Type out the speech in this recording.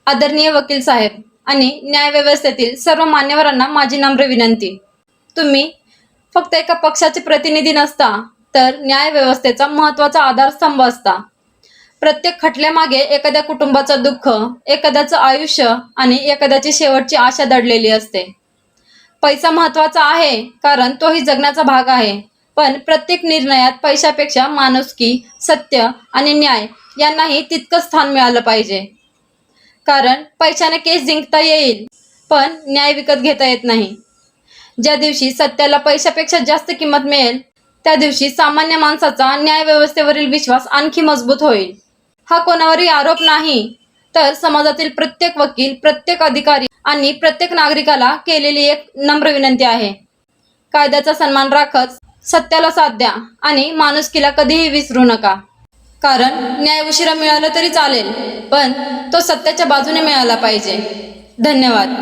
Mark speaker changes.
Speaker 1: आदरणीय वकील साहेब आणि न्यायव्यवस्थेतील सर्व मान्यवरांना माझी नम्र विनंती, तुम्ही फक्त एका पक्षाचे प्रतिनिधी नसता, तर न्यायव्यवस्थेचा महत्त्वाचा आधारस्तंभ असता. प्रत्येक खटल्यामागे एखाद्या कुटुंबाचं दुःख, एखाद्याचं आयुष्य आणि एखाद्याची शेवटची आशा दडलेली असते. पैसा महत्त्वाचा आहे, कारण तोही जगण्याचा भाग आहे. पण प्रत्येक निर्णयात पैशापेक्षा माणुसकी, सत्य आणि न्याय यांनाही तितकंच स्थान मिळालं पाहिजे. कारण पैशाने केस जिंकता येईल, पण न्याय विकत घेता येत नाही. ज्या दिवशी सत्याला पैशापेक्षा जास्त किंमत मिळेल, त्या दिवशी सामान्य माणसाचा न्यायव्यवस्थेवरील विश्वास आणखी मजबूत होईल. हा कोणावरही आरोप नाही, तर समाजातील प्रत्येक वकील, प्रत्येक अधिकारी आणि प्रत्येक नागरिकाला केलेली एक नम्र विनंती आहे. कायद्याचा सन्मान राखत सत्याला साथ द्या आणि माणुसकीला कधीही विसरू नका. कारण न्याय उशिरा मिळाला तरी चालेल, पण तो सत्याच्या बाजूने मिळाला पाहिजे. धन्यवाद.